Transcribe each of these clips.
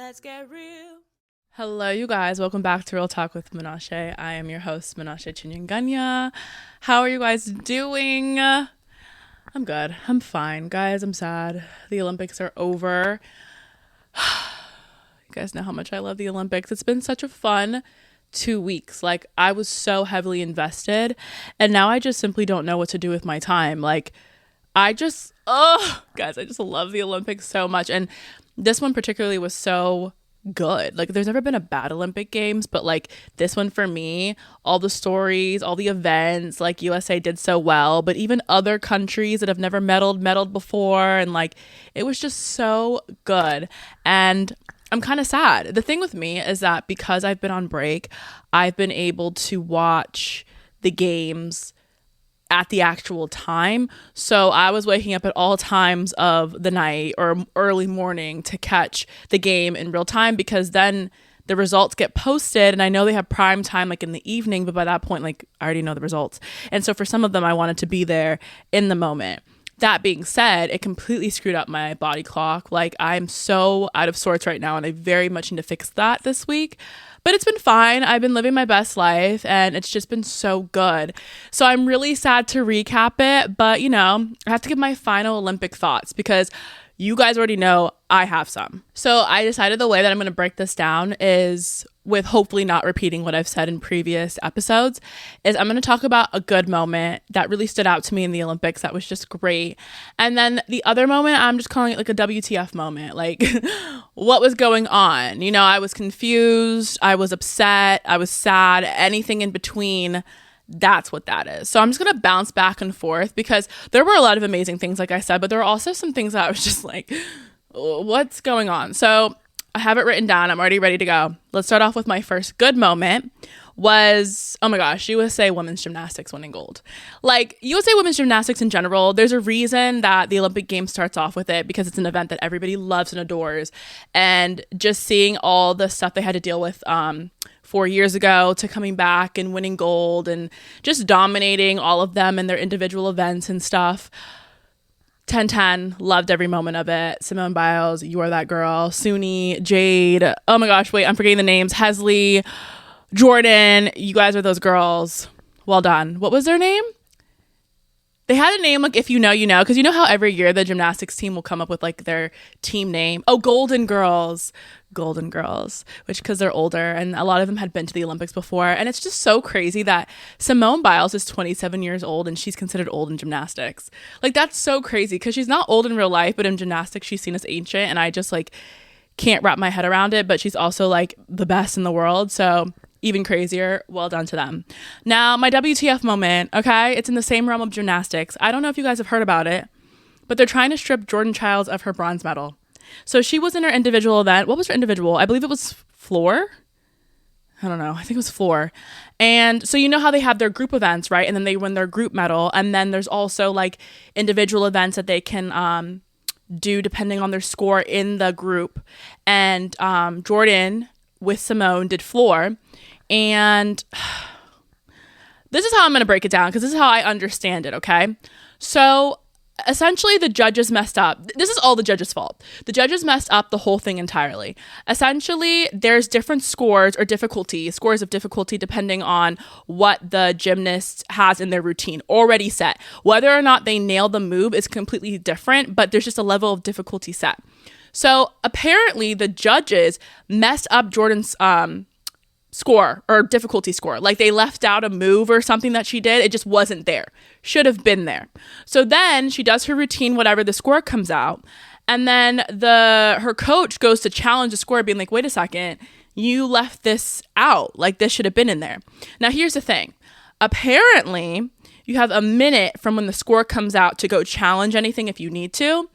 Let's get real. Hello, you guys. Welcome back to Real Talk with Menashe. I am your host, Menashe Chinyanganya. How are you guys doing? I'm good. I'm fine. Guys, I'm sad. The Olympics are over. You guys know how much I love the Olympics. It's been such a fun 2 weeks. Like, I was so heavily invested, and now I just simply don't know what to do with my time. Like, guys, I just love the Olympics so much. And this one particularly was so good. Like, there's never been a bad Olympic Games, but like this one for me, all the stories, all the events, like USA did so well, but even other countries that have never medaled before, and like it was just so good. And I'm kind of sad. The thing with me is that because I've been on break, I've been able to watch the games at the actual time. So I was waking up at all times of the night or early morning to catch the game in real time, because then the results get posted, and I know they have prime time like in the evening, but by that point, like, I already know the results. And so for some of them, I wanted to be there in the moment. That being said, it completely screwed up my body clock. Like, I'm so out of sorts right now, and I very much need to fix that this week. But it's been fine. I've been living my best life, and it's just been so good. So I'm really sad to recap it, but you know, I have to give my final Olympic thoughts because you guys already know I have some. So I decided the way that I'm going to break this down is with hopefully not repeating what I've said in previous episodes, is I'm going to talk about a good moment that really stood out to me in the Olympics that was just great. And then the other moment, I'm just calling it like a WTF moment. Like, what was going on? You know, I was confused, I was upset, I was sad, anything in between. That's what that is. So I'm just going to bounce back and forth because there were a lot of amazing things, like I said, but there were also some things that I was just like, what's going on? So I have it written down. I'm already ready to go. Let's start off with my first good moment was, oh my gosh, USA women's gymnastics winning gold. Like, USA women's gymnastics in general, there's a reason that the Olympic Games starts off with it, because it's an event that everybody loves and adores. And just seeing all the stuff they had to deal with 4 years ago to coming back and winning gold and just dominating all of them in their individual events and stuff. 10-10, loved every moment of it. Simone Biles, you are that girl. Suni, Jade, oh my gosh, wait, I'm forgetting the names. Hesley, Jordan, you guys are those girls. Well done. What was their name? They had a name, like, if you know, you know, because you know how every year the gymnastics team will come up with like their team name. Oh, Golden Girls, which because they're older and a lot of them had been to the Olympics before. And it's just so crazy that Simone Biles is 27 years old and she's considered old in gymnastics. Like, that's so crazy because she's not old in real life, but in gymnastics she's seen as ancient, and I just like can't wrap my head around it. But she's also like the best in the world, so even crazier. Well done to them. Now, my WTF moment, okay? It's in the same realm of gymnastics. I don't know if you guys have heard about it, but they're trying to strip Jordan Childs of her bronze medal. So she was in her individual event. What was her individual? I believe it was floor. I don't know. I think it was floor. And so you know how they have their group events, right? And then they win their group medal. And then there's also like individual events that they can do depending on their score in the group. And Jordan with Simone did floor. And this is how I'm going to break it down because this is how I understand it, okay? So essentially the judges messed up. This is all the judges' fault. The judges messed up the whole thing entirely. Essentially, there's different scores of difficulty depending on what the gymnast has in their routine already set. Whether or not they nail the move is completely different, but there's just a level of difficulty set. So apparently the judges messed up Jordan's score or difficulty score. Like, they left out a move or something that she did. It just wasn't there. Should have been there. So then she does her routine, whatever, the score comes out. And then her coach goes to challenge the score, being like, wait a second, you left this out. Like, this should have been in there. Now, here's the thing. Apparently, you have a minute from when the score comes out to go challenge anything if you need to.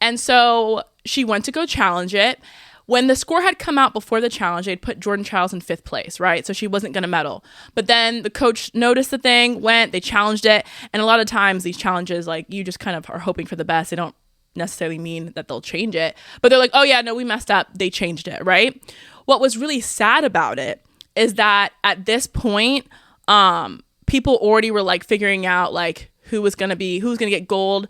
And so she went to go challenge it. When the score had come out before the challenge, they'd put Jordan Childs in 5th place, right? So she wasn't going to medal. But then the coach noticed the thing, they challenged it. And a lot of times these challenges, like, you just kind of are hoping for the best. They don't necessarily mean that they'll change it. But they're like, oh yeah, no, we messed up. They changed it, right? What was really sad about it is that at this point, people already were like figuring out like who's going to get gold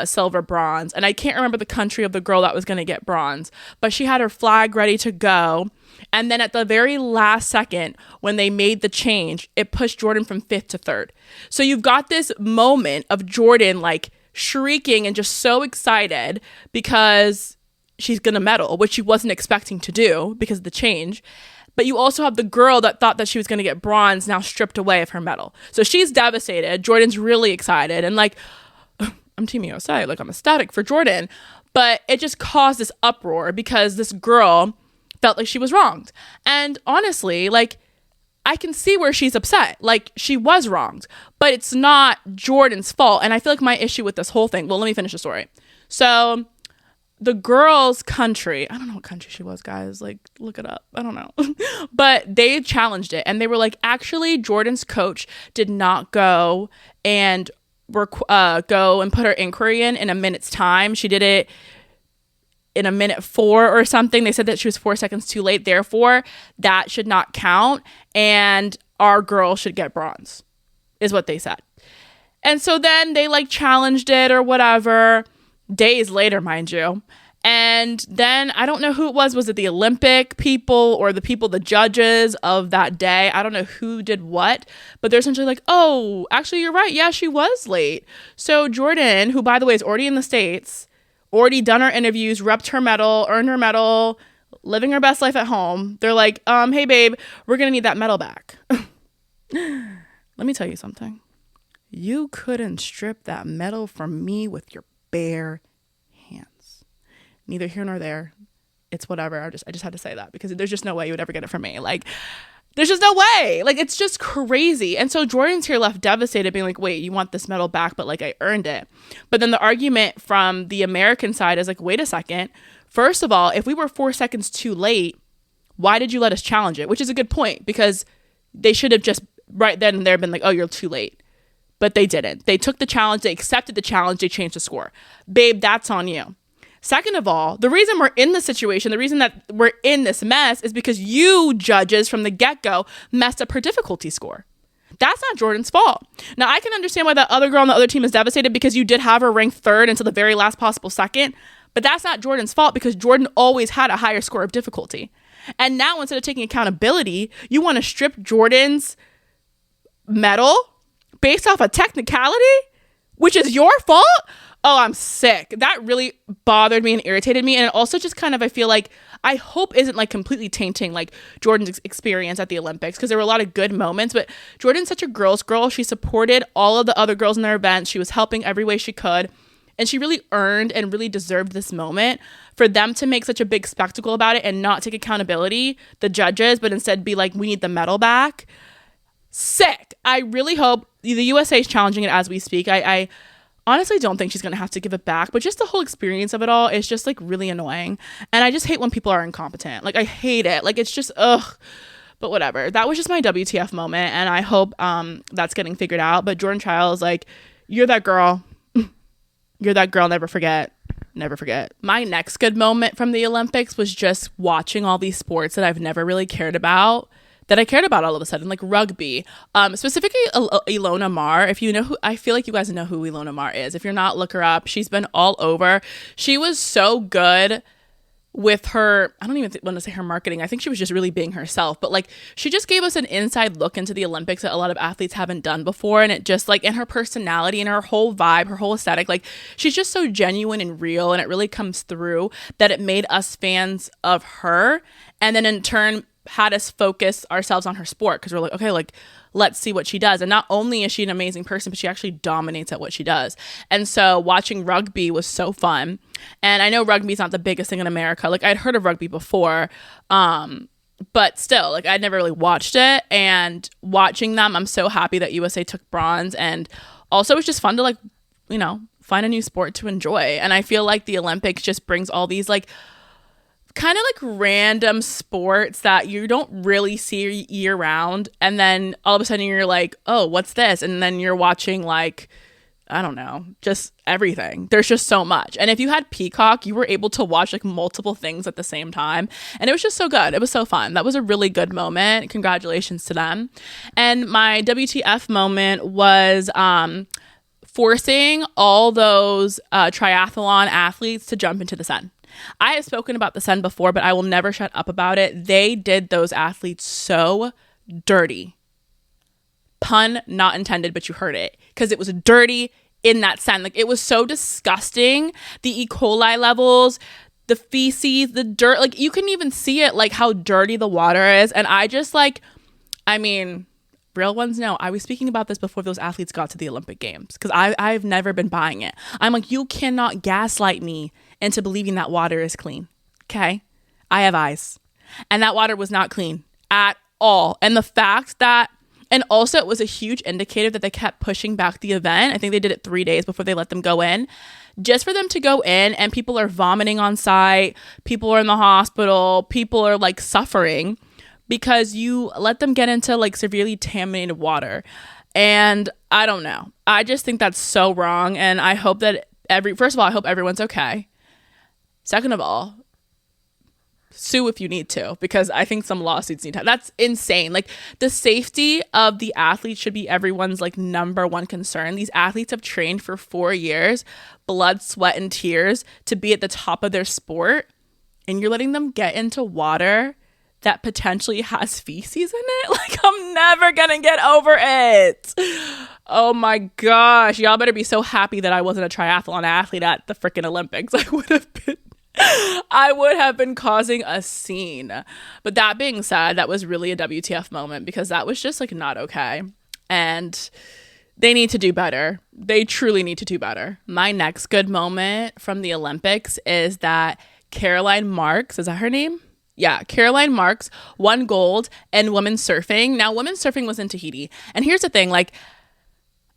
silver, bronze. And I can't remember the country of the girl that was going to get bronze, but she had her flag ready to go. And then at the very last second, when they made the change, it pushed Jordan from 5th to 3rd. So you've got this moment of Jordan like shrieking and just so excited because she's going to medal, which she wasn't expecting to do because of the change. But you also have the girl that thought that she was going to get bronze now stripped away of her medal. So she's devastated. Jordan's really excited. And like, I'm Team USA. Like, I'm ecstatic for Jordan. But it just caused this uproar because this girl felt like she was wronged. And honestly, like, I can see where she's upset. Like, she was wronged. But it's not Jordan's fault. And I feel like my issue with this whole thing, well, let me finish the story. So the girl's country, I don't know what country she was, guys. Like, look it up. I don't know. But they challenged it. And they were like, actually, Jordan's coach did not go and go and put her inquiry in a minute's time. She did it in a minute 4 or something. They said that she was 4 seconds too late. Therefore, that should not count. And our girl should get bronze, is what they said. And so then they like challenged it or whatever. Days later, mind you. And then I don't know who it was. Was it the Olympic people or the judges of that day? I don't know who did what, but they're essentially like, oh, actually, you're right. Yeah, she was late. So Jordan, who, by the way, is already in the States, already done her interviews, repped her medal, earned her medal, living her best life at home. They're like, hey, babe, we're going to need that medal back. Let me tell you something. You couldn't strip that medal from me with your bare hands. Neither here nor there. It's whatever. I just had to say that because there's just no way you would ever get it from me. Like, there's just no way. Like, it's just crazy. And so Jordan's here left devastated, being like, wait, you want this medal back, but like, I earned it. But then the argument from the American side is like, wait a second. First of all, if we were 4 seconds too late, why did you let us challenge it? Which is a good point, because they should have just right then and there been like, oh, you're too late. But they didn't. They took the challenge. They accepted the challenge. They changed the score. Babe, that's on you. Second of all, the reason we're in this situation, the reason that we're in this mess is because you judges from the get-go messed up her difficulty score. That's not Jordan's fault. Now, I can understand why that other girl on the other team is devastated because you did have her ranked 3rd until the very last possible second. But that's not Jordan's fault because Jordan always had a higher score of difficulty. And now instead of taking accountability, you want to strip Jordan's medal based off a technicality, which is your fault? Oh, I'm sick. That really bothered me and irritated me. And it also just kind of, I feel like, I hope isn't like completely tainting like Jordan's experience at the Olympics, because there were a lot of good moments, but Jordan's such a girl's girl. She supported all of the other girls in their events. She was helping every way she could. And she really earned and really deserved this moment. For them to make such a big spectacle about it and not take accountability, the judges, but instead be like, we need the medal back. Sick. I really hope the USA is challenging it as we speak. I honestly don't think she's going to have to give it back, but just the whole experience of it all is just like really annoying. And I just hate when people are incompetent. Like, I hate it. Like, it's just, ugh. But whatever. That was just my WTF moment. And I hope that's getting figured out. But Jordan Chiles, like, you're that girl. You're that girl. Never forget. Never forget. My next good moment from the Olympics was just watching all these sports that I've never really cared about, that I cared about all of a sudden, like rugby, specifically Ilona Maher. If you know who, I feel like you guys know who Ilona Maher is. If you're not, look her up. She's been all over. She was so good with her, I don't even want to say her marketing. I think she was just really being herself, but like, she just gave us an inside look into the Olympics that a lot of athletes haven't done before. And it just like, in her personality and her whole vibe, her whole aesthetic, like, she's just so genuine and real. And it really comes through that it made us fans of her. And then in turn, had us focus ourselves on her sport, because we're like, okay, like, let's see what she does. And not only is she an amazing person, but she actually dominates at what she does. And so watching rugby was so fun. And I know rugby is not the biggest thing in America. Like, I'd heard of rugby before, but still, like, I'd never really watched it. And watching them, I'm so happy that USA took bronze. And also, it's just fun to, like, you know, find a new sport to enjoy. And I feel like the Olympics just brings all these, like, kind of like random sports that you don't really see year round, and then all of a sudden you're like, oh, what's this? And then you're watching, like, I don't know, just everything. There's just so much. And if you had Peacock, you were able to watch like multiple things at the same time, and it was just so good. It was so fun. That was a really good moment. Congratulations to them. And my WTF moment was forcing all those triathlon athletes to jump into the sun. I have spoken about the sun before, but I will never shut up about it. They did those athletes so dirty. Pun not intended, but you heard it, because it was dirty in that sun. Like, it was so disgusting. The E. coli levels, the feces, the dirt, like, you can even see it, like, how dirty the water is. And I just, like, I mean, real ones know. I was speaking about this before those athletes got to the Olympic Games, because I've never been buying it. I'm like, you cannot gaslight me into believing that water is clean. Okay? I have eyes. And that water was not clean at all. And the fact that, and also it was a huge indicator that they kept pushing back the event. I think they did it 3 days before they let them go in. Just for them to go in and people are vomiting on site, people are in the hospital, people are like suffering because you let them get into like severely contaminated water. And I don't know. I just think that's so wrong. And I hope that first of all, I hope everyone's okay. Second of all, sue if you need to, because I think some lawsuits need to. That's insane. Like, the safety of the athletes should be everyone's like number one concern. These athletes have trained for 4 years, blood, sweat, and tears to be at the top of their sport, and you're letting them get into water that potentially has feces in it. Like, I'm never gonna get over it. Oh my gosh, y'all better be so happy that I wasn't a triathlon athlete at the freaking Olympics. I would have been causing a scene. But that being said, that was really a WTF moment, because that was just like not okay. And they need to do better. They truly need to do better. My next good moment from the Olympics is that Caroline Marks, is that her name? Yeah, Caroline Marks won gold in women's surfing. Now, women's surfing was in Tahiti. And here's the thing, like,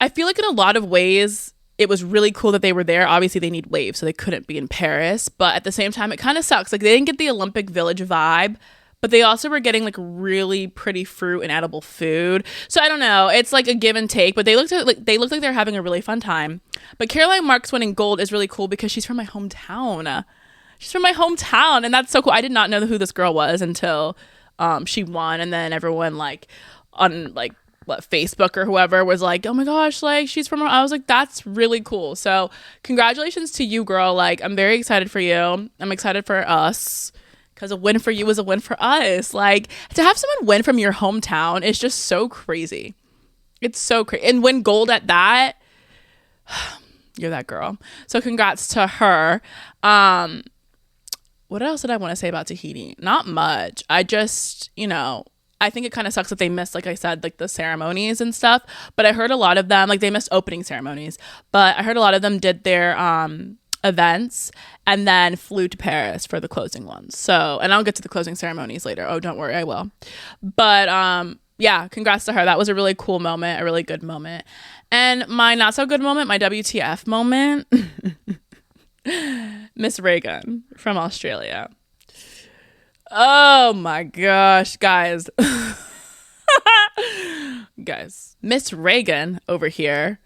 I feel like in a lot of ways, it was really cool that they were there. Obviously, they need waves, so they couldn't be in Paris. But at the same time, it kind of sucks. Like, they didn't get the Olympic Village vibe, but they also were getting, like, really pretty fruit and edible food. So I don't know. It's, like, a give and take. But they looked like they're having a really fun time. But Caroline Marks winning gold is really cool because she's from my hometown. She's from my hometown, and that's so cool. I did not know who this girl was until she won. And then everyone, like, on, like, Facebook or whoever was like, oh my gosh, like, she's from, I was like, that's really cool. So congratulations to you, girl. Like, I'm very excited for you. I'm excited for us, because a win for you is a win for us. Like, to have someone win from your hometown is just so crazy. It's so crazy. And win gold at that, you're that girl. So congrats to her. What else did I want to say about Tahiti? Not much. I just, I think it kind of sucks that they missed, like I said, like the ceremonies and stuff. But I heard a lot of them, like, they missed opening ceremonies. But I heard a lot of them did their events and then flew to Paris for the closing ones. So, and I'll get to the closing ceremonies later. Oh, don't worry, I will. But yeah, congrats to her. That was a really cool moment, a really good moment. And my not so good moment, my WTF moment, Miss Reagan from Australia. Oh my gosh, guys. Guys, Miss Reagan over here,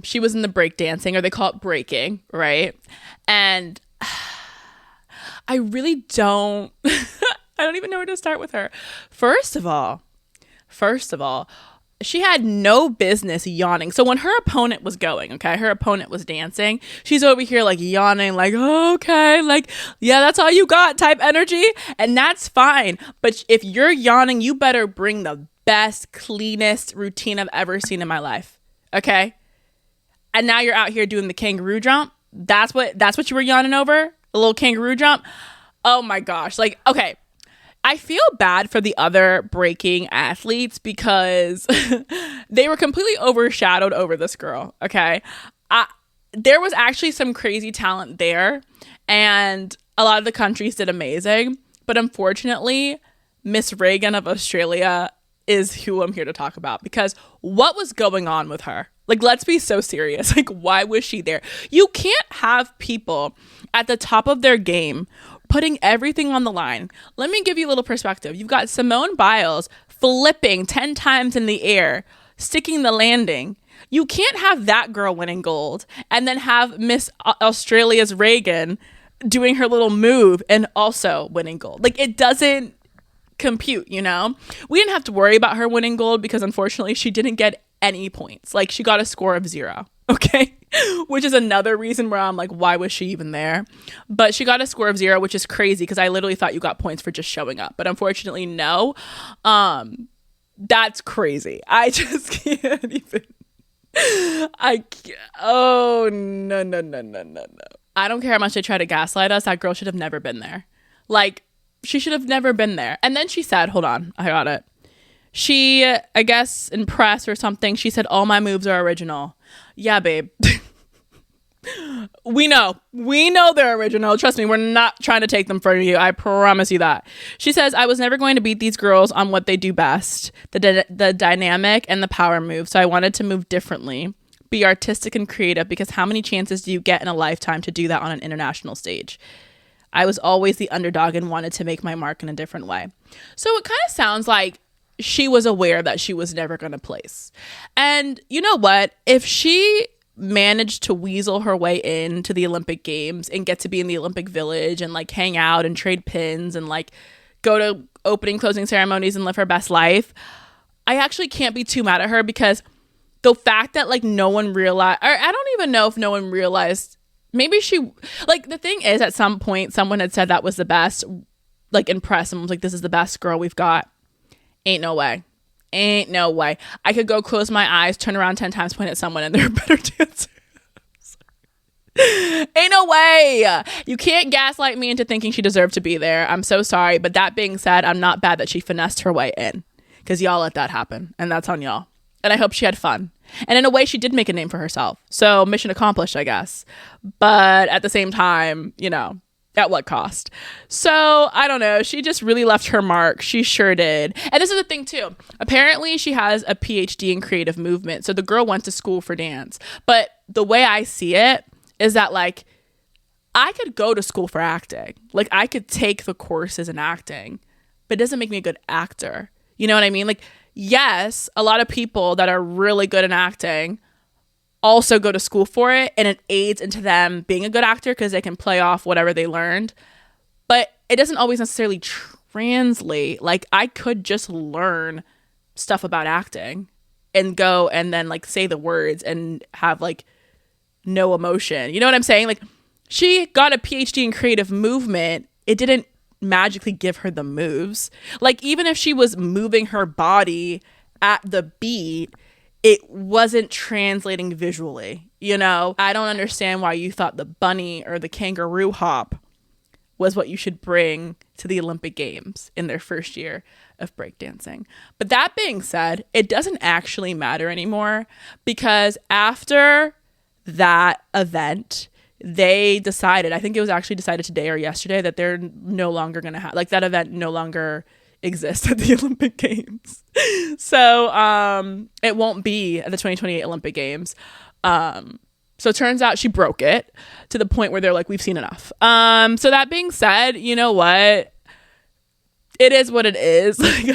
she was in the break dancing, or they call it breaking, right? And I really don't, I don't even know where to start with her. First of all, she had no business yawning. So when her opponent was going, okay, her opponent was dancing, she's over here like yawning, like, oh, okay, like, yeah, that's all you got type energy. And that's fine. But if you're yawning, you better bring the best, cleanest routine I've ever seen in my life. Okay. And now you're out here doing the kangaroo jump. That's what you were yawning over? A little kangaroo jump? Oh my gosh. Like, okay. I feel bad for the other breaking athletes because they were completely overshadowed over this girl, okay? There was actually some crazy talent there, and a lot of the countries did amazing, but unfortunately, Miss Reagan of Australia is who I'm here to talk about, because what was going on with her? Like, let's be so serious. Like, why was she there? You can't have people at the top of their game putting everything on the line. Let me give you a little perspective. You've got Simone Biles flipping 10 times in the air, sticking the landing. You can't have that girl winning gold and then have Miss Australia's Reagan doing her little move and also winning gold. Like, it doesn't compute, We didn't have to worry about her winning gold because unfortunately she didn't get any points. Like, she got a score of 0. Okay. Which is another reason where I'm like, why was she even there? But she got a score of 0, which is crazy because I literally thought you got points for just showing up. But unfortunately, no. That's crazy. I just can't even. Oh, no, no, no, no, no, no. I don't care how much they try to gaslight us. That girl should have never been there. Like, she should have never been there. And then she said, hold on, I got it. She, I guess, in press or something, she said, all my moves are original. Yeah, babe. We know they're original. Trust me, we're not trying to take them from you. I promise you that. She says, I was never going to beat these girls on what they do best, the dynamic and the power move. So I wanted to move differently, be artistic and creative, because how many chances do you get in a lifetime to do that on an international stage? I was always the underdog and wanted to make my mark in a different way. So it kind of sounds like she was aware that she was never going to place. And you know what? If she managed to weasel her way into the Olympic Games and get to be in the Olympic Village and like hang out and trade pins and like go to opening, closing ceremonies and live her best life, I actually can't be too mad at her, because the fact that like no one realized, or I don't even know if no one realized, maybe she, like the thing is at some point someone had said that was the best, like in press, and was like, this is the best girl we've got. Ain't no way. Ain't no way. I could go close my eyes, turn around 10 times, point at someone, and they're a better dancer. Ain't no way. You can't gaslight me into thinking she deserved to be there. I'm so sorry. But that being said, I'm not bad that she finessed her way in, because y'all let that happen. And that's on y'all. And I hope she had fun. And in a way, she did make a name for herself. So mission accomplished, I guess. But at the same time, you know, at what cost? So I don't know. She just really left her mark. She sure did. And this is the thing too. Apparently she has a PhD in creative movement. So the girl went to school for dance. But the way I see it is that like, I could go to school for acting. Like I could take the courses in acting, but it doesn't make me a good actor. You know what I mean? Like, yes, a lot of people that are really good in acting also go to school for it, and it aids into them being a good actor because they can play off whatever they learned. But it doesn't always necessarily translate. Like I could just learn stuff about acting and go and then like say the words and have like no emotion. You know what I'm saying? Like she got a PhD in creative movement. It didn't magically give her the moves. Like even if she was moving her body at the beat, it wasn't translating visually, you know? I don't understand why you thought the bunny or the kangaroo hop was what you should bring to the Olympic Games in their first year of breakdancing. But that being said, it doesn't actually matter anymore, because after that event, they decided, I think it was actually decided today or yesterday, that they're no longer going to have, like that event no longer exist at the Olympic Games. So it won't be at the 2028 Olympic Games. So it turns out she broke it to the point where they're like, we've seen enough. So that being said, you know what? It is what it is. Like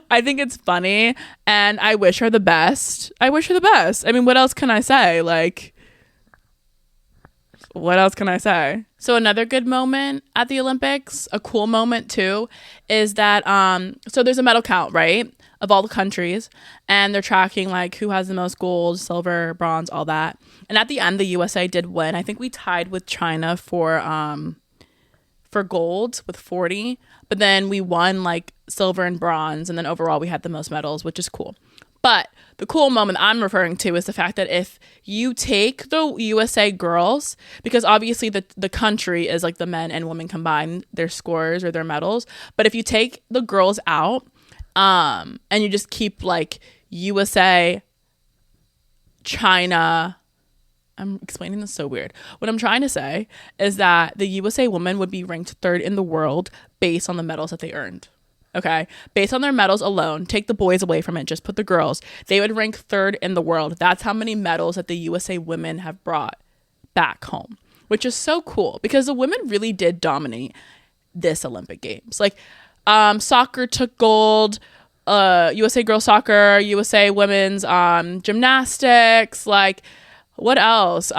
I think it's funny, and I wish her the best. I mean, what else can I say? Like, what else can I say? So another good moment at the Olympics, a cool moment too, is that so there's a medal count, right, of all the countries, and they're tracking like who has the most gold, silver, bronze, all that. And at the end, the USA did win. I think we tied with China for gold with 40, but then we won like silver and bronze, and then overall we had the most medals, which is cool. But the cool moment I'm referring to is the fact that if you take the USA girls, because obviously the country is like the men and women combined, their scores or their medals. But if you take the girls out and you just keep like USA, China, I'm explaining this so weird. What I'm trying to say is that the USA women would be ranked third in the world based on the medals that they earned. Okay, based on their medals alone, take the boys away from it, just put the girls, they would rank third in the world. That's how many medals that the USA women have brought back home, which is so cool because the women really did dominate this Olympic Games. Like soccer took gold, USA girls soccer, USA women's gymnastics, like what else?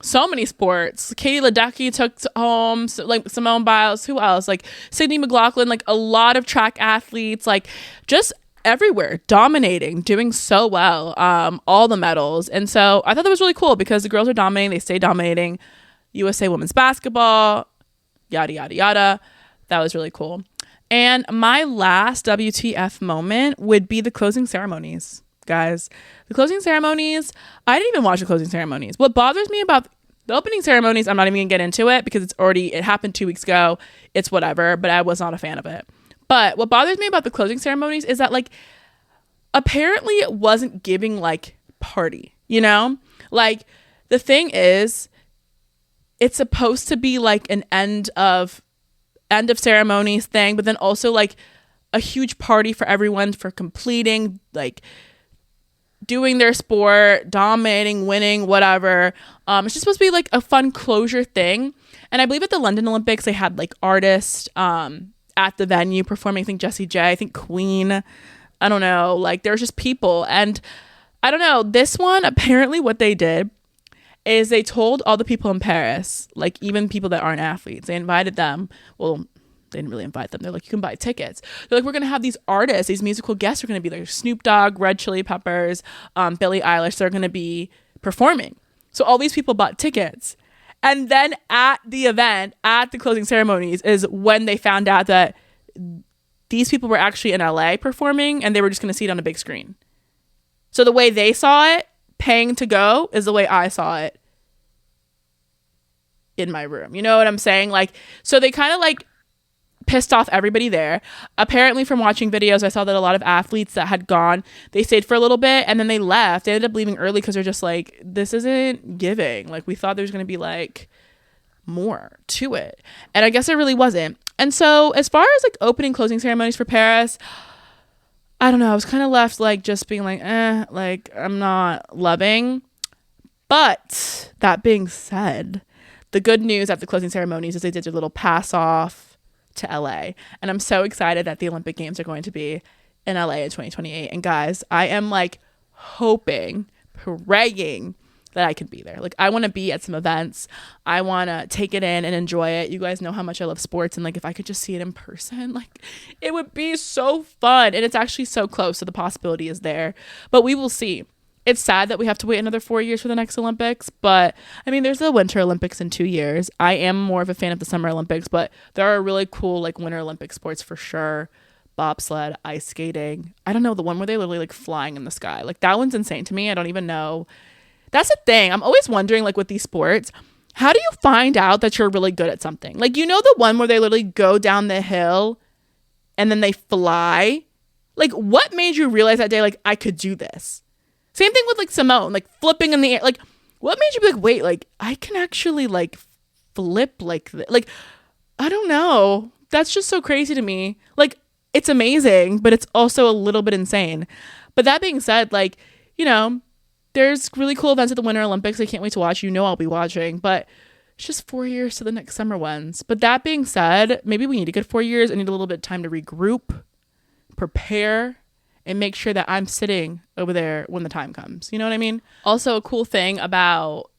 So many sports. Katie Ledecky took home, like Simone Biles. Who else? Like Sydney McLaughlin. Like a lot of track athletes. Like just everywhere, dominating, doing so well, all the medals. And so I thought that was really cool because the girls are dominating, they stay dominating. USA women's basketball, yada, yada, yada. That was really cool. And my last WTF moment would be the closing ceremonies, guys. The closing ceremonies, I didn't even watch the closing ceremonies. What bothers me about the opening ceremonies, I'm not even gonna get into it because it happened 2 weeks ago. It's whatever, but I was not a fan of it. But what bothers me about the closing ceremonies is that, like, apparently it wasn't giving, like, party, you know? Like, the thing is, it's supposed to be, like, an end of ceremonies thing, but then also, like, a huge party for everyone for completing, like, doing their sport, dominating, winning, whatever. It's just supposed to be, like, a fun closure thing. And I believe at the London Olympics, they had, like, artists, at the venue performing. I think Jessie J, I think Queen, I don't know, like there's just people. And I don't know, this one, apparently what they did is they told all the people in Paris, like even people that aren't athletes, they invited them. Well, they didn't really invite them. They're like, you can buy tickets. They're like, we're going to have these artists, these musical guests are going to be there. Snoop Dogg, Red Chili Peppers, Billie Eilish, they're going to be performing. So all these people bought tickets. And then at the event, at the closing ceremonies, is when they found out that these people were actually in LA performing and they were just going to see it on a big screen. So the way they saw it, paying to go, is the way I saw it in my room. You know what I'm saying? Like, so they kind of like pissed off everybody there. Apparently from watching videos, I saw that a lot of athletes that had gone, they stayed for a little bit and then they left. They ended up leaving early because they're just like, this isn't giving. Like, we thought there was going to be like more to it. And I guess it really wasn't. And so as far as like opening, closing ceremonies for Paris, I don't know. I was kind of left like just being like, like I'm not loving. But that being said, the good news at the closing ceremonies is they did their little pass off to LA, and I'm so excited that the Olympic Games are going to be in LA in 2028. And guys, I am like hoping, praying that I can be there. Like, I want to be at some events. I want to take it in and enjoy it. You guys know how much I love sports, and like if I could just see it in person, like it would be so fun. And it's actually so close, so the possibility is there, but we will see. It's sad that we have to wait another 4 years for the next Olympics, but I mean, there's the Winter Olympics in 2 years. I am more of a fan of the Summer Olympics, but there are really cool like Winter Olympic sports for sure. Bobsled, ice skating. I don't know, the one where they literally like flying in the sky. Like that one's insane to me. I don't even know. That's the thing. I'm always wondering, like with these sports, how do you find out that you're really good at something? Like, you know, the one where they literally go down the hill and then they fly. Like, what made you realize that day, like, I could do this? Same thing with like Simone, like flipping in the air. Like, what made you be like, wait, like I can actually like flip like this? Like, I don't know. That's just so crazy to me. Like, it's amazing, but it's also a little bit insane. But that being said, like, you know, there's really cool events at the Winter Olympics. I can't wait to watch. You know, I'll be watching, but it's just 4 years to the next summer ones. But that being said, maybe we need a good 4 years. I need a little bit of time to regroup, prepare, and make sure that I'm sitting over there when the time comes. You know what I mean? Also, a cool thing about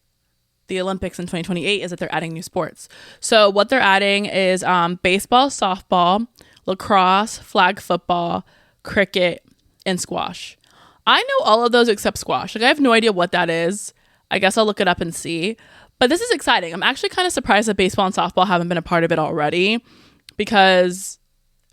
the Olympics in 2028 is that they're adding new sports. So what they're adding is baseball, softball, lacrosse, flag football, cricket, and squash. I know all of those except squash. Like, I have no idea what that is. I guess I'll look it up and see. But this is exciting. I'm actually kind of surprised that baseball and softball haven't been a part of it already, because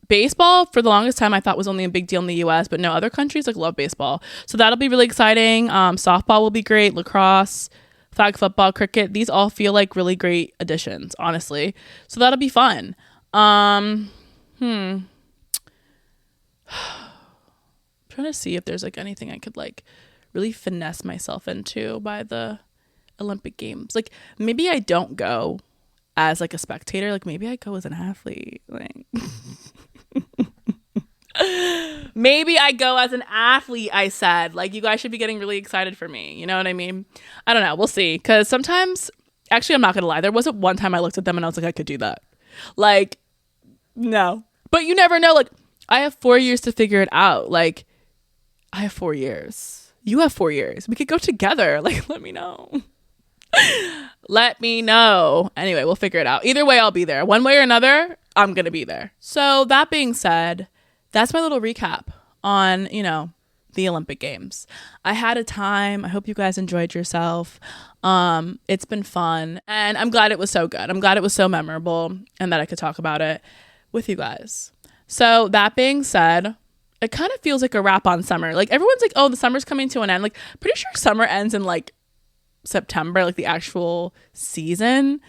baseball, for the longest time, I thought was only a big deal in the US, but no, other countries like love baseball. So that'll be really exciting. Softball will be great. Lacrosse, flag football, cricket. These all feel like really great additions, honestly. So that'll be fun. Trying to see if there's like anything I could like really finesse myself into by the Olympic Games. Like, maybe I don't go as like a spectator. Like, maybe I go as an athlete. Like, maybe I go as an athlete, I said. Like, you guys should be getting really excited for me. You know what I mean? I don't know. We'll see. Because sometimes, actually, I'm not going to lie. There wasn't one time I looked at them and I was like, I could do that. Like, no. But you never know. Like, I have 4 years to figure it out. Like, I have 4 years. You have 4 years. We could go together. Like, let me know. Let me know. Anyway, we'll figure it out. Either way, I'll be there. One way or another, I'm going to be there. So that being said, that's my little recap on, you know, the Olympic Games. I had a time. I hope you guys enjoyed yourself. It's been fun, and I'm glad it was so good. I'm glad it was so memorable and that I could talk about it with you guys. So that being said, it kind of feels like a wrap on summer. Like everyone's like, oh, the summer's coming to an end. Like pretty sure summer ends in like September, like the actual season.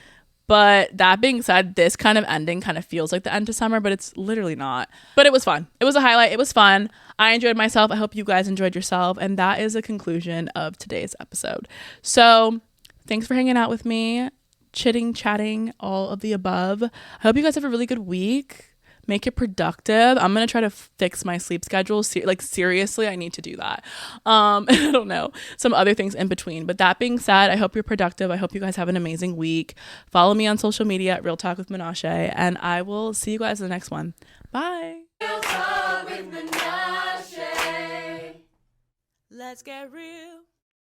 But that being said, this kind of ending kind of feels like the end of summer, but it's literally not. But it was fun. It was a highlight. It was fun. I enjoyed myself. I hope you guys enjoyed yourself. And that is a conclusion of today's episode. So thanks for hanging out with me, chitting, chatting, all of the above. I hope you guys have a really good week. Make it productive. I'm going to try to fix my sleep schedule. Seriously, I need to do that. I don't know, some other things in between. But that being said, I hope you're productive. I hope you guys have an amazing week. Follow me on social media at Real Talk with Menashe. And I will see you guys in the next one. Bye. Real Talk with Menashe. Let's get real.